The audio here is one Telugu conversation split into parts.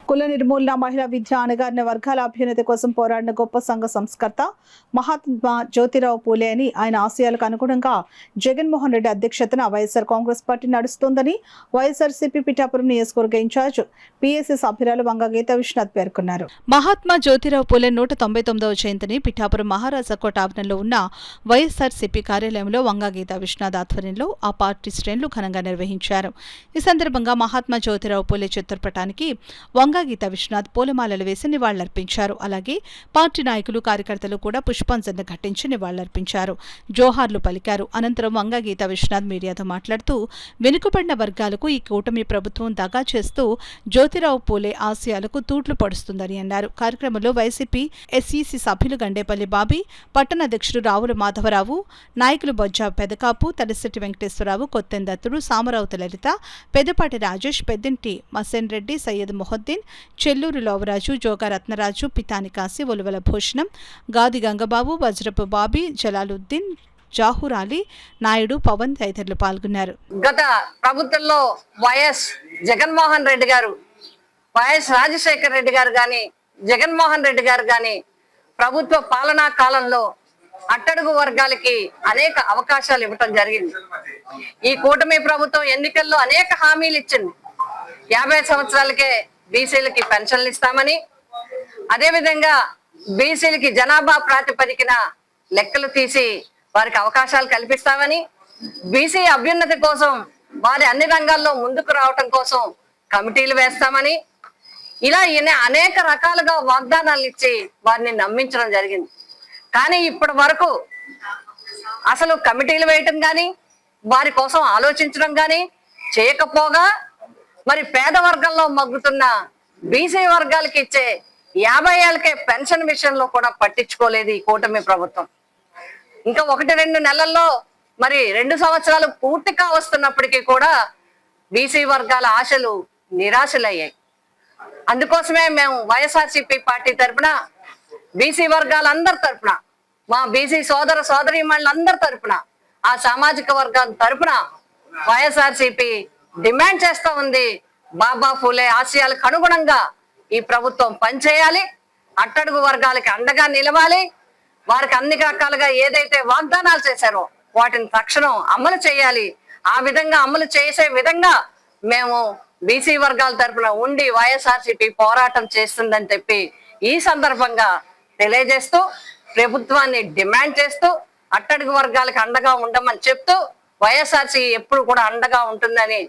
కుల నిర్మూలన, మహిళా విద్య, అణగారిన వర్గాల అభ్యున్నతి కోసం పోరాడిన గొప్ప సంఘ సంస్కర్త మహాత్మా జ్యోతిరావు పూలే అని ఆయన ఆశయాలకు అనుగుణంగా జగన్మోహన్ రెడ్డి అధ్యక్షతన వైఎస్ఆర్ కాంగ్రెస్ పార్టీ నడుస్తోందని వైఎస్ఆర్సీపీ పిఠాపురం నియోజకవర్గ ఇన్ఛార్జ్ పిఎస్సి సభ్యురాలు వంగ గీతా విశ్వనాథ్ పేర్కొన్నారు. మహాత్మా జ్యోతిరావు పూలే 199వ జయంతిని పిఠాపురం మహారాజా కోట ఆవరణలో ఉన్న వైఎస్ఆర్సీపీ కార్యాలయంలో వంగ గీతా విశ్వనాథ్ ఆధ్వర్యంలో ఆ పార్టీ శ్రేణులు ఘనంగా నిర్వహించారు. ఈ సందర్భంగా మహాత్మా జ్యోతిరావు పూలే చిత్రపటానికి వంగ గీతా విశ్వనాథ్ పూలమాలలు వేసి నివాళులర్పించారు. అలాగే పార్టీ నాయకులు, కార్యకర్తలు కూడా పుష్పాంజలి ఘటించి నివాళులర్పించారు, జోహార్లు పలికారు. అనంతరం వంగ గీతా విశ్వనాథ్ మీడియాతో మాట్లాడుతూ వెనుకబడిన వర్గాలకు ఈ కూటమి ప్రభుత్వం దగా చేస్తూ జ్యోతిరావు పూలే ఆశయాలకు తూట్లు పడుస్తుందని అన్నారు. కార్యక్రమంలో వైసీపీ ఎస్ఈసీ సభ్యులు గండేపల్లి బాబీ, పట్టణ అధ్యక్షుడు రావుల మాధవరావు, నాయకులు బొజ్జా పెదకాపు, తలశెట్టి వెంకటేశ్వరరావు, కొత్తెందత్తుడు, సామరావుత లలిత, పెద్దపాటి రాజేష్, పెద్దింటి మసేన్ రెడ్డి, సయ్యద్ మొహద్దీన్, చెల్లూరు లోవరాజు, జోగా రత్నరాజు, పితాని కాశీ, ఒలువల భూషణం, గాది గంగబాబు, వజ్రపు బాబీ, జలాలుద్దీన్, జాహూర్ అలీ, నాయుడు, పవన్ తదితరులు పాల్గొన్నారు. గత ప్రభుత్వంలో వైఎస్ జగన్మోహన్ రెడ్డి గారు, వైఎస్ రాజశేఖర రెడ్డి గారు గాని, జగన్మోహన్ రెడ్డి గారు గాని ప్రభుత్వ పాలనా కాలంలో అట్టడుగు వర్గాలకి అనేక అవకాశాలు ఇవ్వటం జరిగింది. ఈ కూటమి ప్రభుత్వం ఎన్నికల్లో అనేక హామీలు ఇచ్చింది. 50 సంవత్సరాలకే బీసీలకి పెన్షన్లు ఇస్తామని, అదేవిధంగా బీసీలకి జనాభా ప్రాతిపదికన లెక్కలు తీసి వారికి అవకాశాలు కల్పిస్తామని, బీసీ అభ్యున్నతి కోసం వారి అన్ని రంగాల్లో ముందుకు రావటం కోసం కమిటీలు వేస్తామని, ఇలా అనేక రకాలుగా వాగ్దానాలు ఇచ్చి వారిని నమ్మించడం జరిగింది. కానీ ఇప్పటి వరకు అసలు కమిటీలు వేయటం కానీ, వారి కోసం ఆలోచించడం కానీ చేయకపోగా మరి పేద వర్గంలో మగ్గుతున్న బీసీ వర్గాలకి ఇచ్చే 50 ఏళ్ళకే పెన్షన్ విషయంలో కూడా పట్టించుకోలేదు ఈ కూటమి ప్రభుత్వం. ఇంకా 1-2 నెలల్లో మరి 2 సంవత్సరాలు పూర్తిగా వస్తున్నప్పటికీ కూడా బీసీ వర్గాల ఆశలు నిరాశలయ్యాయి. అందుకోసమే మేము వైఎస్ఆర్సీపీ పార్టీ తరఫున, బీసీ వర్గాలందరి తరఫున, మా బీసీ సోదర సోదరీమణులందరి తరఫున, ఆ సామాజిక వర్గాల తరఫున వైఎస్ఆర్సీపీ డిమాండ్ చేస్తా ఉంది, బాబా పూలే ఆశయాలకు అనుగుణంగా ఈ ప్రభుత్వం పనిచేయాలి, అట్టడుగు వర్గాలకి అండగా నిలవాలి, వారికి అన్ని రకాలుగా ఏదైతే వాగ్దానాలు చేశారో వాటిని తక్షణం అమలు చేయాలి. ఆ విధంగా అమలు చేసే విధంగా మేము బీసీ వర్గాల తరఫున ఉండి వైఎస్ఆర్సీపీ పోరాటం చేస్తుందని చెప్పి ఈ సందర్భంగా తెలియజేస్తూ, ప్రభుత్వాన్ని డిమాండ్ చేస్తూ, అట్టడుగు వర్గాలకు అండగా ఉండమని చెప్తూ, వైఎస్ఆర్సీ ఎప్పుడు కూడా అండగా ఉంటుందని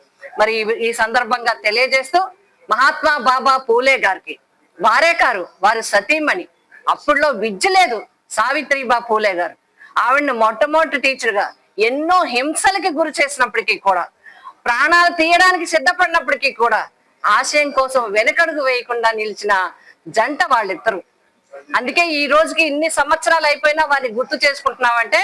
మరి ఈ సందర్భంగా తెలియజేస్తూ, మహాత్మా బాబా పూలే గారికి వారే కారు, వారి సతీమణి, అప్పుడులో విద్య లేదు సావిత్రిబా పూలే గారు, ఆవిడని మొట్టమొదటి టీచర్గా ఎన్నో హింసలకి గురి చేసినప్పటికీ కూడా, ప్రాణాలు తీయడానికి సిద్ధపడినప్పటికీ కూడా ఆశయం కోసం వెనకడుగు వేయకుండా నిలిచిన జంట వాళ్ళిద్దరు. అందుకే ఈ రోజుకి ఇన్ని సంవత్సరాలు అయిపోయినా వారిని గుర్తు చేసుకుంటున్నామంటే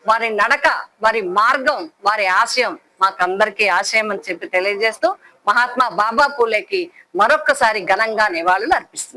వారి నడక, వారి మార్గం, వారి ఆశయం మాకందరికీ ఆశయం అని చెప్పి తెలియజేస్తూ మహాత్మా బాబా పూలేకి మరొక్కసారి ఘనంగా నివాళులు అర్పిస్తున్నాం.